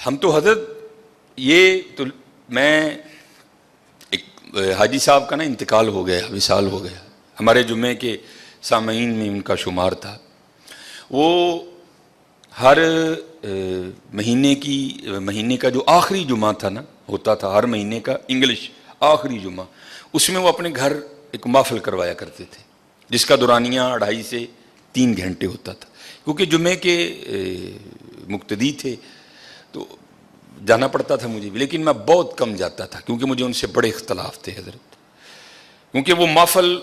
ہم تو حضرت یہ تو میں ایک حاجی صاحب کا نا انتقال ہو گیا، وصال ہو گیا، ہمارے جمعے کے سامعین میں ان کا شمار تھا۔ وہ ہر مہینے کا جو آخری جمعہ تھا نا، ہوتا تھا ہر مہینے کا انگلش آخری جمعہ، اس میں وہ اپنے گھر ایک محفل کروایا کرتے تھے، جس کا دورانیہ 2.5 سے 3 گھنٹے ہوتا تھا۔ کیونکہ جمعے کے مقتدی تھے تو جانا پڑتا تھا مجھے بھی، لیکن میں بہت کم جاتا تھا کیونکہ مجھے ان سے بڑے اختلاف تھے حضرت، کیونکہ وہ محفل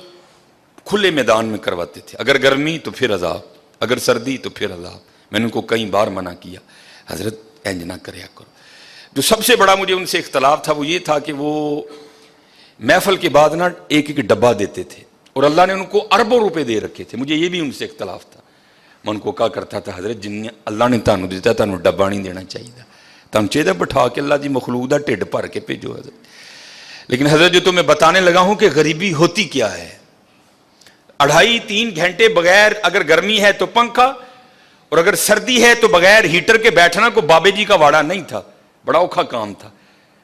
کھلے میدان میں کرواتے تھے، اگر گرمی تو پھر عذاب، اگر سردی تو پھر عذاب۔ میں نے ان کو کئی بار منع کیا، حضرت انج نہ کریا کرو۔ جو سب سے بڑا مجھے ان سے اختلاف تھا وہ یہ تھا کہ وہ محفل کے بعد نا ایک ایک ڈبہ دیتے تھے، اور اللہ نے ان کو اربوں روپے دے رکھے تھے، مجھے یہ بھی ان سے اختلاف تھا۔ میں ان کو کہا کرتا تھا حضرت جن اللہ نے تانوں دیتا تانوں ڈبہ نہیں دینا چاہیے، تم چاہیے بٹھا کے اللہ دی مخلوق دا ٹھڈ بھر کے بھیجو حضرت۔ لیکن حضرت جو تو میں بتانے لگا ہوں کہ غریبی ہوتی کیا ہے، 2.5-3 گھنٹے بغیر، اگر گرمی ہے تو پنکھا، اور اگر سردی ہے تو بغیر ہیٹر کے بیٹھنا کو بابے جی کا واڑا نہیں تھا، بڑا اوکھا کام تھا۔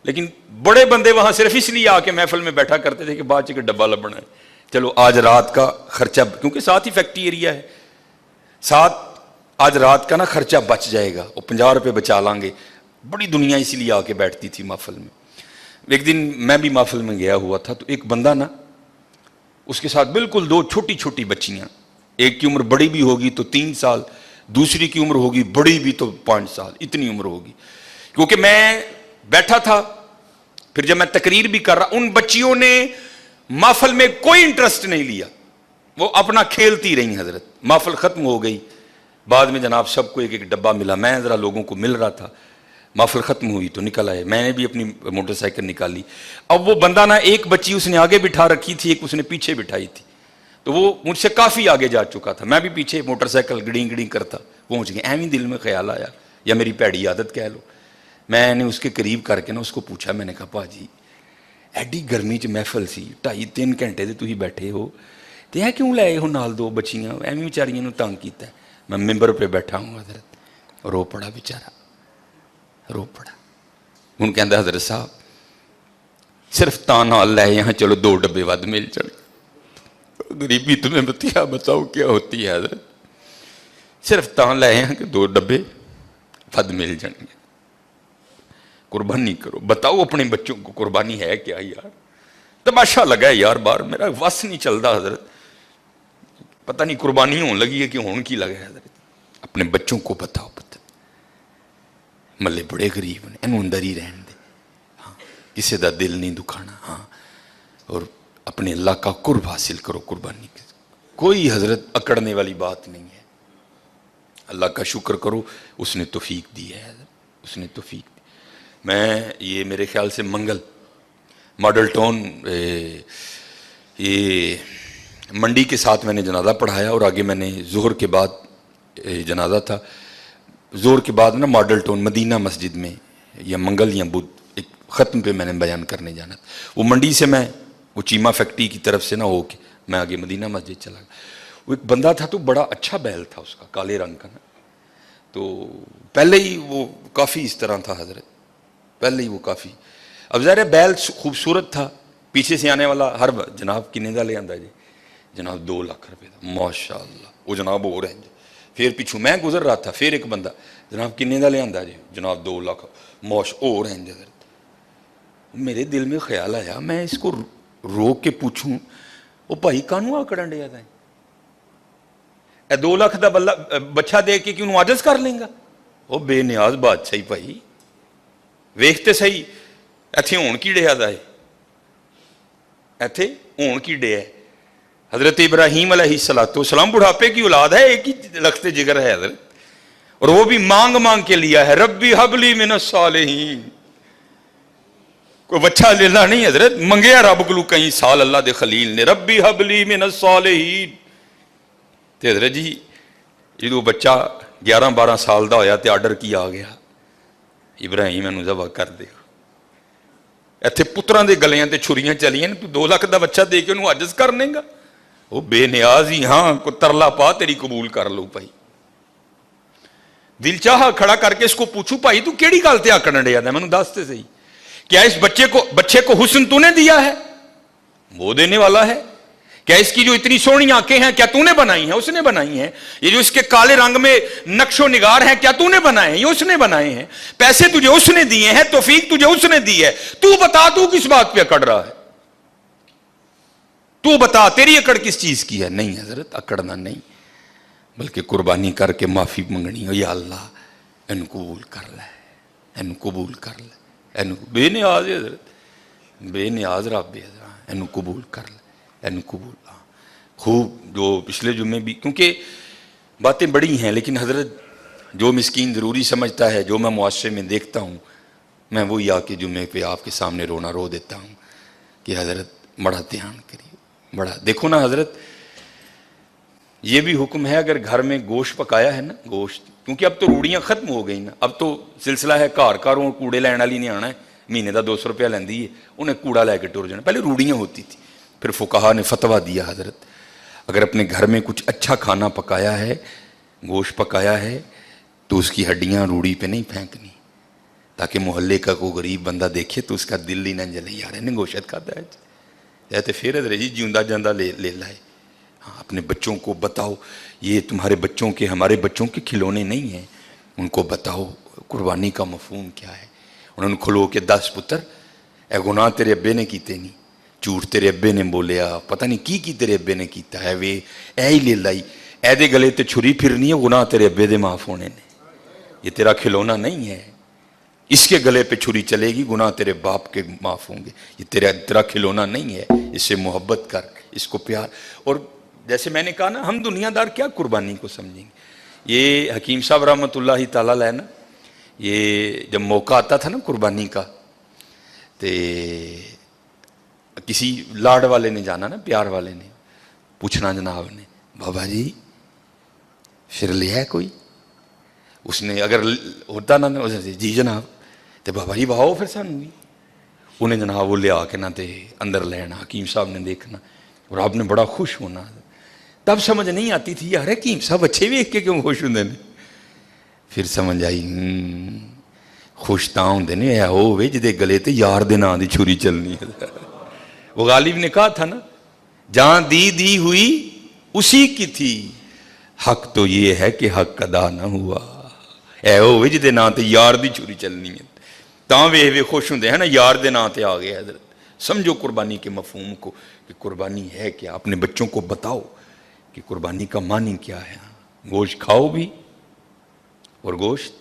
لیکن بڑے بندے وہاں صرف اس لیے آ کے محفل میں بیٹھا کرتے تھے کہ بعد چکے ڈبہ لبنا ہے، چلو آج رات کا خرچہ، کیونکہ ساتھ ہی فیکٹری ایریا ہے، ساتھ آج رات کا نا خرچہ بچ جائے گا، اور 50 روپے بچا لیں گے۔ بڑی دنیا اسی لیے آ کے بیٹھتی تھی محفل میں۔ ایک دن میں بھی محفل میں گیا ہوا تھا تو ایک بندہ نا، اس کے ساتھ بالکل 2 چھوٹی چھوٹی بچیاں، ایک کی عمر بڑی بھی ہوگی تو 3 سال، دوسری کی عمر ہوگی بڑی بھی تو 5 سال، اتنی عمر ہوگی۔ کیونکہ میں بیٹھا تھا، پھر جب میں تقریر بھی کر رہا، ان بچیوں نے محفل میں کوئی انٹرسٹ نہیں لیا، وہ اپنا کھیلتی رہی حضرت۔ محفل ختم ہو گئی، بعد میں جناب سب کو ایک ایک ڈبہ ملا، میں ذرا لوگوں کو مل رہا تھا، محفل ختم ہوئی تو نکل آئے، میں نے بھی اپنی موٹر سائیکل نکالی۔ اب وہ بندہ نا، ایک بچی اس نے آگے بٹھا رکھی تھی، ایک اس نے پیچھے بٹھائی تھی، تو وہ مجھ سے کافی آگے جا چکا تھا، میں بھی پیچھے موٹر سائیکل گڑیں گڑیں کرتا پہنچ گیا۔ ایویں دل میں خیال آیا، یا میری پیڑی عادت کہہ لو، میں نے اس کے قریب کر کے نا اس کو پوچھا، میں نے کہا پا جی ایڈی گرمی چ محفل سی، 2.5-3 گھنٹے تے تسی بیٹھے ہو تے اے کیوں لائے ہو نال 2 بچیاں، ایویں بیچاریاں نو تنگ کیتا ہے۔ میں ممبر پہ بیٹھا ہوں حضرت، رو پڑا بیچارہ، رو پڑا۔ ان کہندا حضرت صاحب صرف تاں نال لے یہاں، چلو 2 ڈبے ود مل جائیں۔ غریبی تمہیں بتاؤ کیا ہوتی ہے حضرت، صرف تاں لے یہاں کہ 2 ڈبے ود مل جائیں گے۔ قربانی کرو، بتاؤ اپنے بچوں کو قربانی ہے کیا یار؟ تماشا لگا ہے یار باہر، میرا وس نہیں چلتا حضرت، پتہ نہیں قربانی ہون لگی ہے کہ ہون کی لگا ہے حضرت۔ اپنے بچوں کو بتاؤ، پتہ ملے بڑے غریب نے، انہوں اندر ہی رہن دے، ہاں کسی دا دل نہیں دکھانا، ہاں، اور اپنے اللہ کا قرب حاصل کرو قربانی کے۔ کوئی حضرت اکڑنے والی بات نہیں ہے، اللہ کا شکر کرو، اس نے توفیق دی ہے حضرت، اس نے توفیق دی۔ میں یہ میرے خیال سے منگل ماڈل ٹاؤن یہ منڈی کے ساتھ میں نے جنازہ پڑھایا، اور آگے میں نے ظہر کے بعد جنازہ تھا، ظہر کے بعد نا ماڈل ٹاؤن مدینہ مسجد میں یا منگل یا بدھ ایک ختم پہ میں نے بیان کرنے جانا تھا۔ وہ منڈی سے میں وہ چیمہ فیکٹری کی طرف سے نہ ہو کے میں آگے مدینہ مسجد چلا گیا۔ وہ ایک بندہ تھا تو بڑا اچھا بیل تھا اس کا، کالے رنگ کا نا، تو پہلے ہی وہ کافی اس طرح تھا حضرت، پہلے ہی وہ کافی، اب ظاہر ہے بیل خوبصورت تھا، پیچھے سے آنے والا ہر جناب کنے دا لے آندا جی، جناب 2 لاکھ روپے دا، ماشاء اللہ، وہ جناب ہو رہے ہیں۔ پھر پیچھوں میں گزر رہا تھا، پھر ایک بندہ، جناب کنے دا لے آندا جی، جناب 2 لاکھ، ہو رہے ہیں حضرت۔ میرے دل میں خیال آیا، میں اس کو روک کے پوچھوں، وہ بھائی کانوں آکڑن ڈیا تھا، اے 2 لاکھ دا بچہ دے کے کیوں عاجز کر لیں گا؟ وہ بے نیاز بادشاہی بھائی، ویکھتے صحیح ایتھے ہون کی ڈیا دا ہے، ایتھے ہون کی ڈیا ہے۔ حضرت ابراہیم علیہ السلام بڑھاپے کی اولاد ہے، ایک ہی لخت جگر ہے حضرت، اور وہ بھی مانگ مانگ کے لیا ہے، ربی حب لی من الصالحین، کوئی بچہ لینا نہیں حضرت، منگیا رب کو کئی سال اللہ دے خلیل نے، ربی حب لی من الصالحین۔ تے حضرت جی جدو بچہ 11-12 سال دا ہویا تے آرڈر کیا آ گیا، ابراہیم انہوں ذبح کر دے۔ ایتھے پتران دے گلیاں تے چھریاں چلیاں، تو 2 لاکھ دا بچہ دے کے انہوں عاجز کر لیں گا؟ وہ بے نیاز ہی، ہاں کو ترلا پا تیری قبول کر لو بھائی۔ दिल चाहा खड़ा करके इसको पूछूं, भाई तू केड़ी गल ते आकड़न डिया दा, मैनूं दस ते सही, क्या इस बच्चे को हुस्न तूने दिया है? वो देने वाला है। क्या इसकी जो इतनी सोहनी आंखें हैं क्या तूने बनाई हैं? उसने बनाई हैं। ये जो इसके काले रंग में नक्शो निगार हैं क्या तूने बनाए हैं? ये उसने बनाए हैं। पैसे तुझे उसने दिए हैं, तौफीक तुझे उसने दी है। तू बता, तू किस बात पे अकड़ रहा है? तू बता, तेरी अकड़ किस चीज की है? नहीं हजरत, अकड़ना नहीं, बल्कि कुर्बानी करके माफी मंगनी हो, या अल्लाह इन कबूल कर ले, इन कबूल कर ले, इन बेनियाज है हजरत, बेनियाज रब है, इन कबूल कर ले, इन कबूल। खूब जो पिछले जुम्मे भी, क्योंकि बातें बड़ी हैं, लेकिन हजरत जो मिस्कीन ज़रूरी समझता है, जो मैं मुआशरे में देखता हूँ, मैं वही आके जुम्मे पे आपके सामने रोना रो देता हूँ कि हजरत बड़ा ध्यान करिए, बड़ा देखो ना हजरत। ये भी हुक्म है, अगर घर में गोश्त पकाया है ना, गोश्त, क्योंकि अब तो रूड़ियाँ खत्म हो गई ना, अब तो सिलसिला है घर घरों कूड़े लैन वाली नहीं आना है, महीने का 200 रुपया लेंदी है, उन्हें कूड़ा लैके टुर जाना। पहले रूड़ियाँ होती थी, फिर फुकाहा ने फतवा दिया हजरत अगर अपने घर में कुछ अच्छा खाना पकाया है, गोश्त पकाया है, तो उसकी हड्डियाँ रूड़ी पे नहीं फेंकनी, ताकि मोहल्ले का कोई गरीब बंदा देखे तो उसका दिल ही ना जले, यार इन्हें गोश्त खाता है, या तो फिर हजरत जी जिंदा जांदा ले लाए। हाँ, अपने बच्चों को बताओ, ये तुम्हारे बच्चों के, हमारे बच्चों के खिलौने नहीं हैं, उनको बताओ कुर्बानी का मफहूम क्या है। उन्होंने खुलो के 10 पुत्र, ए गुनाह तेरे अब्बे ने कीते नहीं, झूठ तेरे अब्बे ने बोलिया, पता नहीं की तेरे अब्बे ने कीता है, वे ऐ ही ले लाई, ऐदे गले ते छुरी फिरनी है, गुनाह तेरे अब्बे दे माफ होने ने, ये तेरा खिलौना नहीं है, इसके गले पे छुरी चलेगी, गुनाह तेरे बाप के माफ होंगे, ये तेरा खिलौना नहीं है, इससे मोहब्बत कर, इसको प्यार। और जैसे मैंने कहा ना, हम दुनियादार क्या कुर्बानी को समझेंगे। ये हकीम साहब रहमतुल्लाहि ताला अलैह ना, ये जब मौका आता था ना कुर्बानी का, तो किसी लाड वाले ने जाना ना, प्यार वाले ने पूछना जनाब ने, बाबा जी फिर लिया है कोई? उसने अगर होता ना जी जनाब, तो बाबा जी वाहो फिर सानू भी, उन्हें जनाब वो लिया के ना, तो अंदर लेना, हकीम साहब ने देखना और आपने बड़ा खुश होना। तब समझ नहीं आती थी, यार हकीम साहब अच्छे वेख के क्यों खुश होंगे ने। फिर समझ आई, खुश तां होंदे ने ऐ होवे जिहदे गले ते यार दे नां दी छुरी चलनी है। वो गालिब ने कहा था ना, जहां दी हुई उसी की थी, हक तो ये है कि हक अदा ना हुआ, ऐ होवे जिहदे नां ते यार दी छुरी चलनी है, तां वेख वे खुश होंदे हैं ना, यार दे नां ते आ गए। हजरत समझो कुर्बानी के मफहूम को कि कुर्बानी है क्या। अपने बच्चों को बताओ कि कुर्बानी का मानी क्या है। गोश्त खाओ भी और गोश्त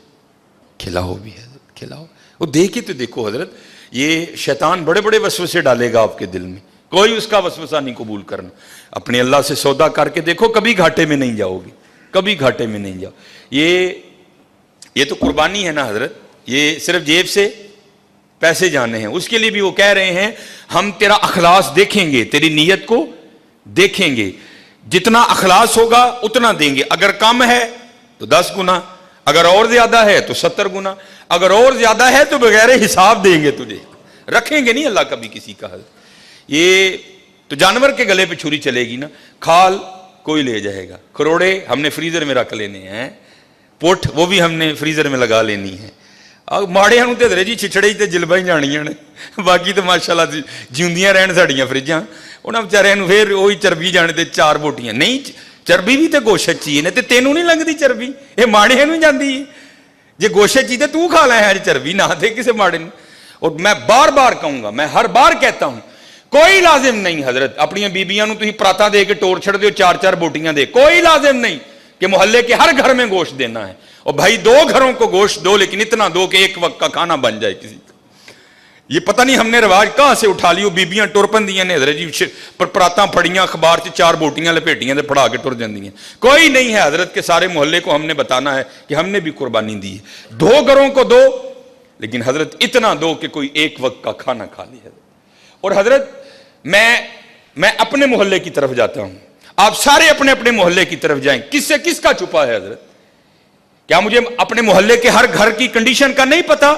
खिलाओ भी, हजरत खिलाओ। वो देखे तो देखो हजरत, ये शैतान बड़े बड़े वसवसे डालेगा आपके दिल में, कोई उसका वसवसा नहीं कबूल करना। अपने अल्लाह से सौदा करके देखो, कभी घाटे में नहीं जाओगे, कभी घाटे में नहीं जाओ। ये तो कुर्बानी है ना हजरत, ये सिर्फ जेब से पैसे जाने हैं। उसके लिए भी वो कह रहे हैं, हम तेरा अखलास देखेंगे, तेरी नीयत को देखेंगे, जितना अखलास होगा उतना देंगे। अगर कम है तो 10 गुना, अगर और ज्यादा है तो 70 गुना, अगर और ज्यादा है तो बगैर हिसाब देंगे तुझे, रखेंगे नहीं अल्लाह कभी किसी का। ये तो जानवर के गले पे छुरी चलेगी ना, खाल कोई ले जाएगा, खरोड़े हमने फ्रीजर में रख लेने हैं, पुठ वो भी हमने फ्रीजर में लगा लेनी है। माड़िया तो हजरे जी छिछड़े तो जिलबा ही जानिया ने, बाकी तो माशाअल्लाह जिंदियां रहन साड़ियां फ्रिजां, उन्होंने बेचारियां फिर वही चरबी जाने ते 4 बोटियां नहीं, चरबी भी तो गोशत ची ने, तेनों नहीं लगती चरबी, ये माड़े नहीं जाती है। जे गोशत ची तो तू खा लै है, चरबी ना दे किसी माड़े ने। और मैं बार बार कहूंगा, मैं हर बार कहता हूं, कोई लाजिम नहीं हजरत अपनी बीबियां तुम पराता दे के टोर छड़ दो, 4-4 बोटियां दे, कोई लाजिम नहीं कि मोहल्ले के हर घर में गोश्त देना है। और भाई 2 घरों को गोश्त दो, लेकिन इतना दो कि एक वक्त का खाना बन जाए किसी का। ये पता नहीं हमने रिवाज कहां से उठा लियो, बीबियां टुर पंदियां ने हजरत जी, पर परातां फड़ियां, अखबार से 4 बोटियां लपेटियां ते फड़ा के टुर जांदियां। कोई नहीं है हजरत के सारे मोहल्ले को हमने बताना है कि हमने भी कुर्बानी दी है। 2 घरों को दो, लेकिन हजरत इतना दो कि कोई एक वक्त का खाना खा ले। और हजरत मैं अपने मोहल्ले की तरफ जाता हूं, आप सारे अपने अपने मोहल्ले की तरफ जाएं, किससे किसका छुपा है हजरत? क्या मुझे अपने मोहल्ले के हर घर की कंडीशन का नहीं पता?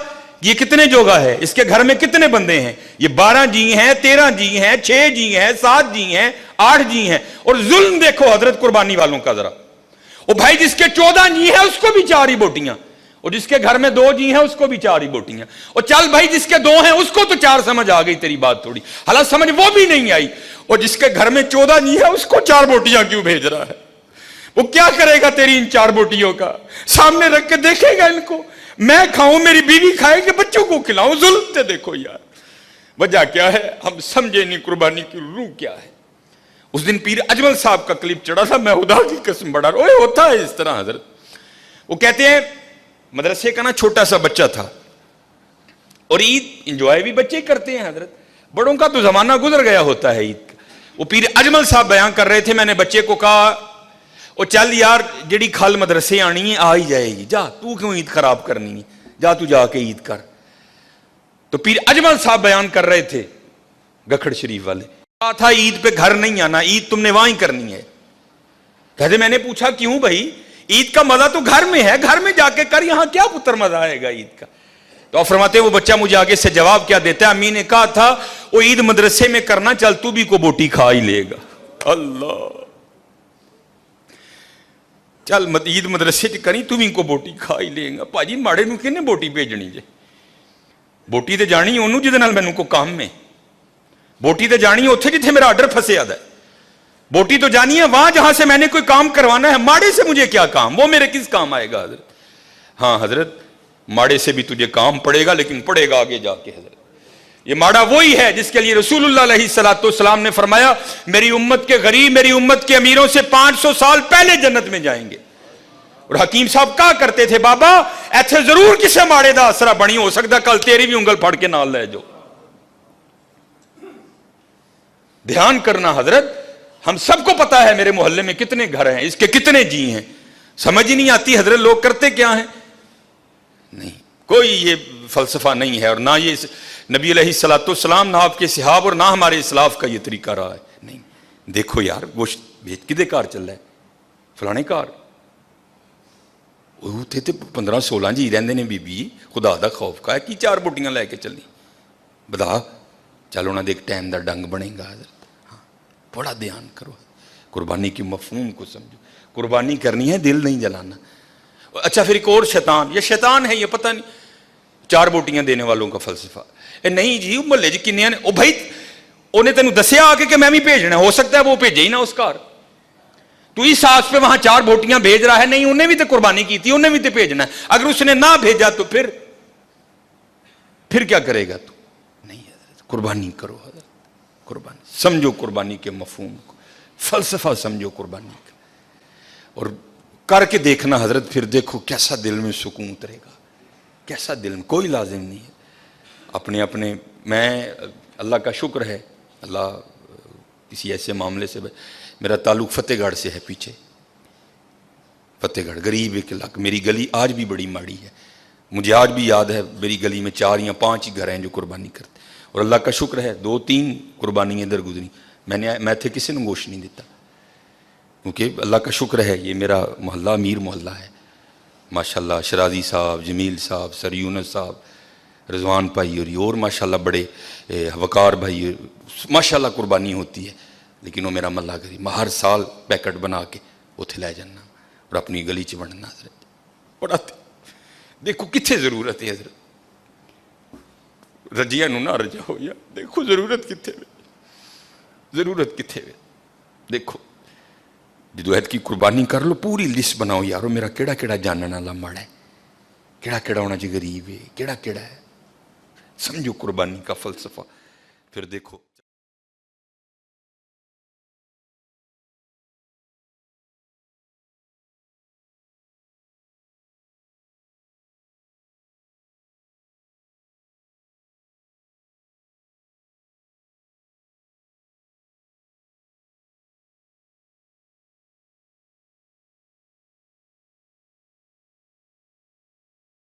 ये कितने जोगा है, इसके घर में कितने बंदे हैं? ये 12 जी हैं, 13 जी हैं, 6 जी हैं, 7 जी हैं, 8 जी हैं। और जुल्म देखो हजरत कुर्बानी वालों का जरा, वो भाई जिसके 14 जी हैं उसको भी 4 ही बोटियां, और जिसके घर में 2 जी हैं उसको भी 4 ही बोटियां, और चल भाई जिसके 2 हैं उसको तो 4 समझ आ गई तेरी बात थोड़ी, हालांकि समझ वो भी नहीं आई, और जिसके घर में 14 जी है उसको 4 बोटियां क्यों भेज रहा है? वो क्या करेगा तेरी इन 4 बोटियों का? सामने रख के देखेगा इनको, मैं खाऊं, मेरी बीवी खाए कि बच्चों को खिलाऊं? जुल्म से देखो यार, वजह क्या है हम समझे नहीं, कुर्बानी की रूह क्या है। उस दिन पीर अजमल साहब का क्लिप चढ़ा था, मैं खुदा की कसम बड़ा ओए होता है इस तरह हजरत। वो कहते हैं मदरसे का ना छोटा सा बच्चा था, और ईद इंजॉय भी बच्चे करते हैं हजरत, बड़ों का तो जमाना गुजर गया होता है ईद का। वो पीर अजमल साहब बयान कर रहे थे, मैंने बच्चे को कहा ओ चल यार जेड़ी खल मदरसे आनी है आ ही जाएगी, जा तू क्यों ईद खराब करनी है, जा तू जाके ईद कर। तो पीर अजमल साहब बयान कर रहे थे गखड़ शरीफ वाले, कहा था ईद पे घर नहीं आना, ईद तुमने वहां ही करनी है। कहते मैंने पूछा क्यों भाई, ईद का मजा तो घर में है, घर में जाके कर, यहां क्या पुत्र मजा आएगा ईद का? तो फरमाते वो बच्चा मुझे आगे से जवाब क्या देता है, अम्मी ने कहा था वो ईद मदरसे में करना, चल तू भी को बोटी खा ही लेगा। अल्लाह, चल ईद मदरसे च करी तू भी को बोटी खा ही लेगा। भाजी माड़े नूं किहने बोटी भेजनी जे? बोटी तो जानी ओनू जिहदे नाल मैनूं को काम है, बोटी तो जानी है उत्थे जिथे मेरा आर्डर फंसिया दा, बोटी तो जानी है वहां जहां से मैंने कोई काम करवाना है। माड़े से मुझे क्या काम, वो मेरे किस काम आएगा हजरत? हाँ हजरत, माड़े से भी तुझे काम पड़ेगा, लेकिन पड़ेगा आगे जाके हजरत। ये माड़ा वही है जिसके लिए रसूलुल्लाह अलैहिस्सलाम ने फरमाया मेरी उम्मत के गरीब मेरी उम्मत के अमीरों से 500 साल पहले जन्नत में जाएंगे। और हकीम साहब कहा करते थे बाबा ऐसे जरूर किसी माड़े का असरा बनी, हो सकता कल तेरी भी उंगल फड़ के नाल ले जाओ। ध्यान करना हजरत, हम सबको पता है मेरे मोहल्ले में कितने घर हैं, इसके कितने जी हैं, समझ ही नहीं आती हजरत लोग करते क्या हैं। नहीं, कोई ये फलसफा नहीं है, और ना ये नबी अलैहिस्सलाम ना आपके सहाब और ना हमारे इस्लाफ का ये तरीका रहा है। नहीं, देखो यार गोश्त बेच किदे कार चल रहा है, फलाने कार उत्थे तो 15-16 जी रहंदे ने, बीबी खुदा दा खौफ का है कि 4 बोटियां लैके चली बता, चल उन्होंने एक टाइम का डंग बनेगा हजरत। हाँ, बड़ा ध्यान करो, कुर्बानी की मफहूम को समझो, कुर्बानी करनी है, दिल नहीं जलाना। अच्छा फिर एक और शैतान, ये शैतान है ये पता नहीं, 4 बोटियां देने वालों का फलसफा नहीं जी मुहल्ले च किन्नियां ने, ओ भाई उन्हें तेन दसिया आके कि मैं भी भेजना, हो सकता है वो भेजे ही ना उस घर, तू इस आस पे वहां 4 बोटियां भेज रहा है, नहीं उन्हें भी तो कुर्बानी की थी, उन्हें भी तो भेजना है, अगर उसने ना भेजा तो फिर क्या करेगा तू? नहीं हजरत, कुर्बानी करो हजरत, कुर्बानी समझो, कुर्बानी के मफहूम को, फलसफा समझो कुर्बानी का, और करके देखना हजरत, फिर देखो कैसा दिल में सुकून उतरेगा, कैसा दिल में, कोई लाजिम नहीं है अपने अपने। मैं अल्लाह का शुक्र है, अल्लाह किसी ऐसे मामले से, मेरा ताल्लुक फतेहगढ़ से है, पीछे फतेहगढ़ गरीब एक इलाका, मेरी गली आज भी बड़ी माड़ी है, मुझे आज भी याद है मेरी गली में 4 या 5 ही घर हैं जो कुर्बानी करते, और अल्लाह का शुक्र है 2-3 कुर्बानी इधर गुजरी, मैं थे किसी ने गोश्त नहीं देता, क्योंकि अल्लाह का शुक्र है ये मेरा मोहल्ला अमीर मोहल्ला है माशाल्लाह। शराजी साहब, जमील साहब, सर यूनस साहब, रिजवान भाई और माशाल्लाह बड़े वकार भाई, माशाल्लाह कुर्बानी होती है, लेकिन वो मेरा मल्ला गरीब, मैं हर साल पैकेट बना के उत्थे लै जाना और अपनी गली च बनना हजरत। बड़ा देखो कितने जरूरत है हजरत, रजिया ना रजाओ यार, देखो जरूरत कितने, जरूरत कितने, देखो जो ऐत की कुर्बानी कर लो, पूरी लिस्ट बनाओ यारो, मेरा केड़ा केड़ा जानने वाला माड़ा है, केड़ा केड़ा होना चाहिए गरीब है, केड़ा केड़ा है, समझो कुर्बानी का फलसफा, फिर देखो।